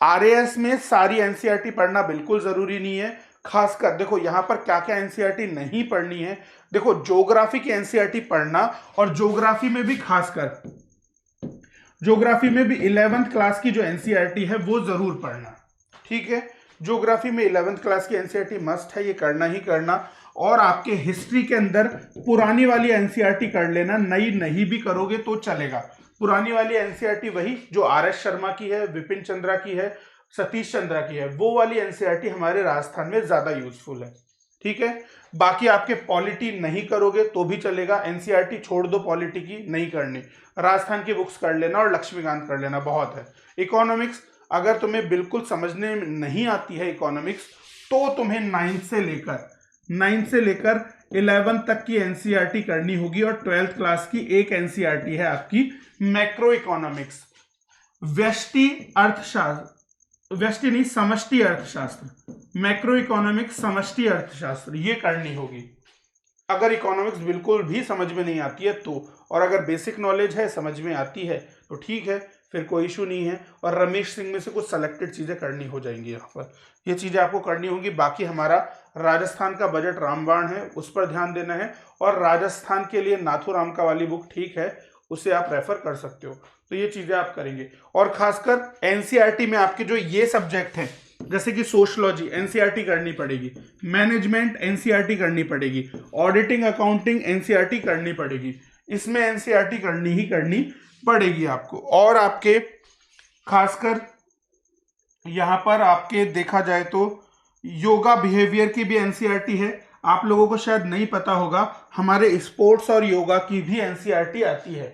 RAS में सारी NCERT पढ़ना बिल्कुल जरूरी नहीं है। खासकर देखो यहाँ पर क्या क्या एनसीईआरटी नहीं पढ़नी है। देखो ज्योग्राफी की एनसीईआरटी पढ़ना, और ज्योग्राफी में भी खासकर ज्योग्राफी में भी 11th क्लास की जो एनसीईआरटी है वो जरूर पढ़ना। ठीक है, ज्योग्राफी में 11th क्लास की एनसीईआरटी मस्ट है, ये करना ही करना। और आपके हिस्ट्री के अंदर पुरानी वाली एनसीईआरटी कर लेना, नई नहीं भी करोगे तो चलेगा। पुरानी वाली एनसीईआरटी वही जो आर एस शर्मा की है, विपिन चंद्रा की है, सतीश चंद्रा की है, वो वाली एनसीईआरटी हमारे राजस्थान में ज्यादा यूजफुल है। ठीक है, बाकी आपके पॉलिटी नहीं करोगे तो भी चलेगा, एनसीईआरटी छोड़ दो, पॉलिटी की नहीं करनी, राजस्थान की बुक्स कर लेना और लक्ष्मीकांत कर लेना, बहुत है। इकोनॉमिक्स अगर तुम्हें बिल्कुल समझने में नहीं आती है इकोनॉमिक्स, तो तुम्हें 9th से लेकर 11th तक की एनसीईआरटी करनी होगी। और 12th क्लास की एक एनसीईआरटी है आपकी मैक्रो इकोनॉमिक्स, व्यष्टि अर्थशास्त्र, व्यष्टि नहीं समष्टि अर्थशास्त्र, मैक्रो इकोनॉमिक्स समष्टि अर्थशास्त्र, ये करनी होगी अगर इकोनॉमिक्स बिल्कुल भी समझ में नहीं आती है तो। और अगर बेसिक नॉलेज है, समझ में आती है तो ठीक है, फिर कोई इशू नहीं है। और रमेश सिंह में से कुछ सेलेक्टेड चीजें करनी हो जाएंगी, यहाँ पर ये चीजें आपको करनी होंगी। बाकी हमारा राजस्थान का बजट रामबाण है, उस पर ध्यान देना है। और राजस्थान के लिए नाथूराम का वाली बुक ठीक है, उसे आप रेफर कर सकते हो। तो ये चीजें आप करेंगे। और खासकर एनसीईआरटी में आपके जो ये सब्जेक्ट हैं, जैसे कि सोशलॉजी एनसीईआरटी करनी पड़ेगी, मैनेजमेंट एनसीईआरटी करनी पड़ेगी, ऑडिटिंग अकाउंटिंग एनसीईआरटी करनी पड़ेगी, इसमें एनसीईआरटी करनी ही करनी पड़ेगी आपको। और आपके खासकर यहां पर आपके देखा जाए तो योगा बिहेवियर की भी एनसीईआरटी है। आप लोगों को शायद नहीं पता होगा, हमारे स्पोर्ट्स और योगा की भी एनसीईआरटी आती है,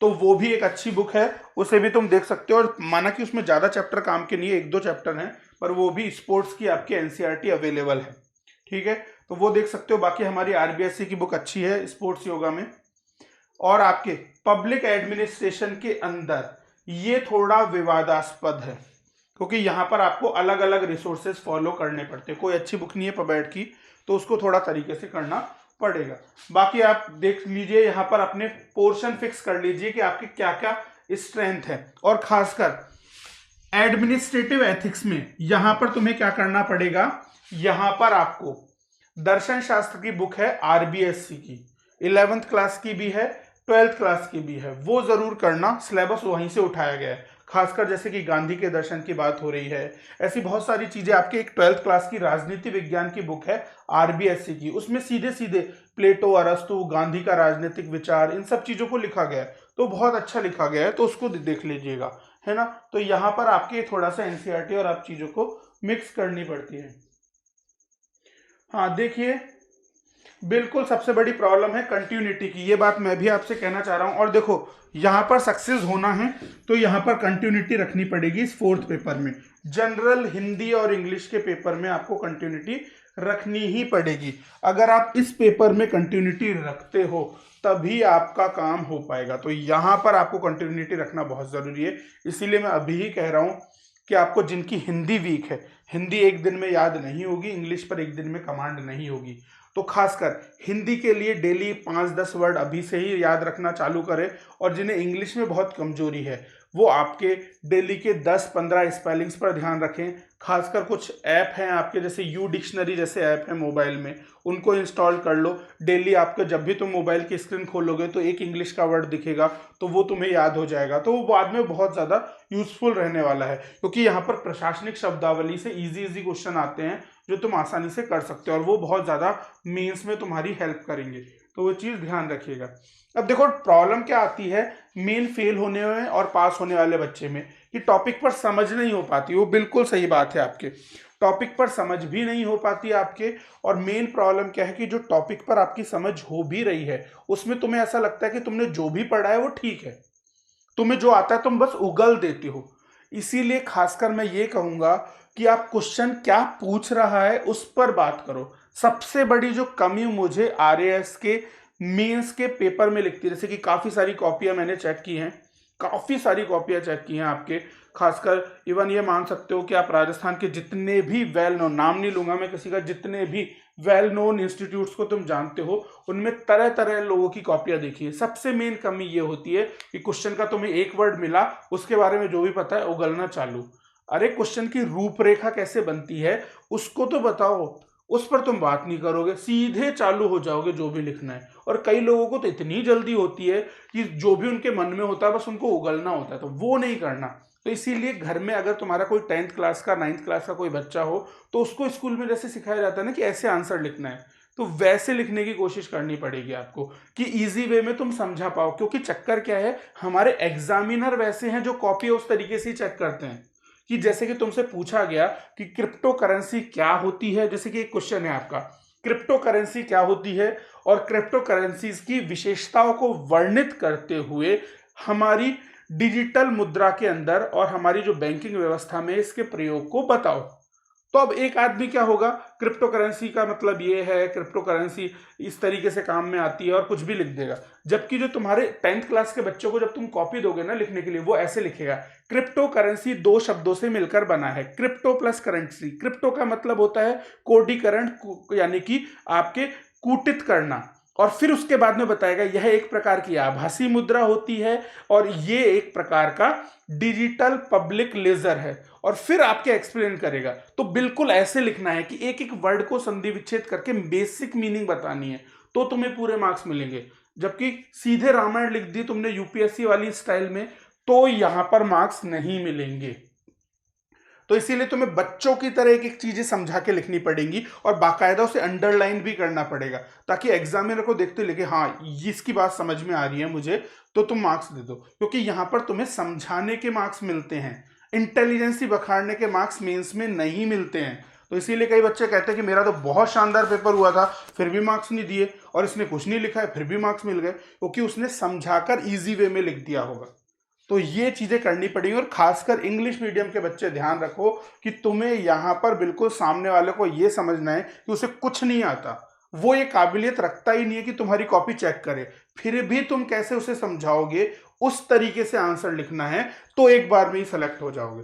तो वो भी एक अच्छी बुक है, उसे भी तुम देख सकते हो। और माना कि उसमें ज्यादा चैप्टर काम के नहीं है, 1-2 चैप्टर हैं, पर वो भी स्पोर्ट्स की आपकी एनसीईआरटी अवेलेबल है। ठीक है, तो वो देख सकते हो। बाकी हमारी आरबीएससी की बुक अच्छी है स्पोर्ट्स योगा में। और आपके पब्लिक एडमिनिस्ट्रेशन के अंदर ये थोड़ा विवादास्पद है, क्योंकि यहां पर आपको अलग अलग रिसोर्सेज फॉलो करने पड़ते हैं। कोई अच्छी बुक नहीं है पबैड की, तो उसको थोड़ा तरीके से करना पड़ेगा। बाकी आप देख लीजिए, यहां पर अपने पोर्शन फिक्स कर लीजिए कि आपके क्या क्या स्ट्रेंथ है। और खासकर एडमिनिस्ट्रेटिव एथिक्स में यहां पर तुम्हें क्या करना पड़ेगा, यहां पर आपको दर्शन शास्त्र की बुक है आरबीएससी की, 11th क्लास की भी है, 12th क्लास की भी है, वो जरूर करना, सिलेबस वहीं से उठाया गया है। खासकर जैसे कि गांधी के दर्शन की बात हो रही है, ऐसी बहुत सारी चीजें। आपके एक 12th क्लास की राजनीति विज्ञान की बुक है आरबीएससी की, उसमें सीधे सीधे प्लेटो, अरस्तु, गांधी का राजनीतिक विचार, इन सब चीजों को लिखा गया है, तो बहुत अच्छा लिखा गया है, तो उसको देख लीजिएगा, है ना। तो यहाँ पर आपके थोड़ा सा एनसीईआरटी और आप चीजों को मिक्स करनी पड़ती है। हाँ देखिए, बिल्कुल सबसे बड़ी प्रॉब्लम है कंटिन्यूटी की, ये बात मैं भी आपसे कहना चाह रहा हूं। और देखो यहां पर सक्सेस होना है तो यहां पर कंटिन्यूटी रखनी पड़ेगी। इस 4th पेपर में जनरल हिंदी और इंग्लिश के पेपर में आपको कंटिन्यूटी रखनी ही पड़ेगी। अगर आप इस पेपर में कंटिन्यूटी रखते हो तभी आपका काम हो पाएगा, तो यहां पर आपको कंटिन्यूटी रखना बहुत जरूरी है। इसीलिए मैं अभी ही कह रहा हूं कि आपको जिनकी हिंदी वीक है, हिंदी एक दिन में याद नहीं होगी, इंग्लिश पर एक दिन में कमांड नहीं होगी, तो खासकर हिंदी के लिए डेली 5-10 वर्ड अभी से ही याद रखना चालू करें। और जिन्हें इंग्लिश में बहुत कमजोरी है वो आपके डेली के 10-15 स्पेलिंग्स पर ध्यान रखें। खासकर कुछ ऐप हैं आपके, जैसे यू डिक्शनरी जैसे ऐप है मोबाइल में, उनको इंस्टॉल कर लो। डेली आपके जब भी तुम मोबाइल की स्क्रीन खोलोगे तो एक इंग्लिश का वर्ड दिखेगा, तो वो तुम्हें याद हो जाएगा, तो वो बाद में बहुत ज़्यादा यूजफुल रहने वाला है। क्योंकि यहाँ पर प्रशासनिक शब्दावली से इजी क्वेश्चन आते हैं जो तुम आसानी से कर सकते हो, और वो बहुत ज़्यादा मेंस में तुम्हारी हेल्प करेंगे, तो वो चीज़ ध्यान रखिएगा। अब देखो प्रॉब्लम क्या आती है मेन फेल होने में और पास होने वाले बच्चे में, कि टॉपिक पर समझ नहीं हो पाती। वो बिल्कुल सही बात है, आपके टॉपिक पर समझ भी नहीं हो पाती आपके। और मेन प्रॉब्लम क्या है कि जो टॉपिक पर आपकी समझ हो भी रही है उसमें तुम्हें ऐसा लगता है कि तुमने जो भी पढ़ा है वो ठीक है, तुम्हें जो आता है तुम बस उगल देते हो। इसीलिए खासकर मैं ये कहूंगा कि आप क्वेश्चन क्या पूछ रहा है उस पर बात करो। सबसे बड़ी जो कमी मुझे आरएएस के मेंस के पेपर में लिखती है, जैसे कि काफी सारी कॉपियां मैंने चेक की हैं, काफी सारी कॉपियां चेक की हैं आपके। खासकर इवन ये मान सकते हो कि आप राजस्थान के जितने भी वेल नोन, नाम नहीं लूंगा मैं किसी का, जितने भी वेल नोन इंस्टीट्यूट्स को तुम जानते हो उनमें तरह तरह लोगों की कॉपियां देखी है। सबसे मेन कमी ये होती है कि क्वेश्चन का तुम्हें एक वर्ड मिला, उसके बारे में जो भी पता है उगलना चालू। अरे क्वेश्चन की रूपरेखा कैसे बनती है उसको तो बताओ, उस पर तुम बात नहीं करोगे, सीधे चालू हो जाओगे जो भी लिखना है। और कई लोगों को तो इतनी जल्दी होती है कि जो भी उनके मन में होता है बस उनको उगलना होता है, तो वो नहीं करना। तो इसीलिए घर में अगर तुम्हारा कोई 10th क्लास का 9th क्लास का कोई बच्चा हो तो उसको स्कूल में जैसे सिखाया जाता है ना कि ऐसे आंसर लिखना है, तो वैसे लिखने की कोशिश करनी पड़ेगी आपको कि इजी वे में तुम समझा पाओ। क्योंकि चक्कर क्या है, हमारे एग्जामिनर वैसे हैं जो कॉपी उस तरीके से चेक करते हैं कि जैसे कि तुमसे पूछा गया कि क्रिप्टो करेंसी क्या होती है, जैसे कि एक क्वेश्चन है आपका, क्रिप्टो करेंसी क्या होती है और क्रिप्टो करेंसीज की विशेषताओं को वर्णित करते हुए हमारी डिजिटल मुद्रा के अंदर और हमारी जो बैंकिंग व्यवस्था में इसके प्रयोग को बताओ। तो अब एक आदमी क्या होगा, क्रिप्टो करेंसी का मतलब ये है, क्रिप्टो करेंसी इस तरीके से काम में आती है और कुछ भी लिख देगा। जबकि जो तुम्हारे 10th क्लास के बच्चों को जब तुम कॉपी दोगे ना लिखने के लिए, वो ऐसे लिखेगा, क्रिप्टो करेंसी दो शब्दों से मिलकर बना है, क्रिप्टो प्लस करेंसी। क्रिप्टो का मतलब होता है कोडीकरण, यानी कि आपके कूटित करना। और फिर उसके बाद में बताएगा यह एक प्रकार की आभासी मुद्रा होती है और ये एक प्रकार का डिजिटल पब्लिक लेजर है। और फिर आपके एक्सप्लेन करेगा। तो बिल्कुल ऐसे लिखना है कि एक एक वर्ड को संधि विच्छेद करके बेसिक मीनिंग बतानी है, तो तुम्हें पूरे मार्क्स मिलेंगे। जबकि सीधे रामायण लिख दी तुमने यूपीएससी वाली स्टाइल में, तो यहां पर मार्क्स नहीं मिलेंगे। तो इसीलिए तुम्हें बच्चों की तरह एक एक चीजें समझा के लिखनी पड़ेंगी और बाकायदा उसे अंडरलाइन भी करना पड़ेगा, ताकि एग्जामिनर को देखते लगे हाँ इसकी बात समझ में आ रही है मुझे, तो तुम मार्क्स दे दो। क्योंकि यहां पर तुम्हें समझाने के मार्क्स मिलते हैं, इंटेलिजेंसी बखाड़ने के मार्क्स मेंस में नहीं मिलते हैं। तो इसीलिए कई बच्चे कहते हैं कि मेरा तो बहुत शानदार पेपर हुआ था फिर भी मार्क्स नहीं दिए, और इसने कुछ नहीं लिखा है फिर भी मार्क्स मिल गए, क्योंकि उसने समझाकर इजी वे में लिख दिया होगा। तो ये चीजें करनी पड़ेगी। और खासकर इंग्लिश मीडियम के बच्चे ध्यान रखो कि तुम्हें यहाँ पर बिल्कुल सामने वाले को ये समझना है कि उसे कुछ नहीं आता, वो ये काबिलियत रखता ही नहीं है कि तुम्हारी कॉपी चेक करे, फिर भी तुम कैसे उसे समझाओगे, उस तरीके से आंसर लिखना है, तो एक बार में ही सेलेक्ट हो जाओगे।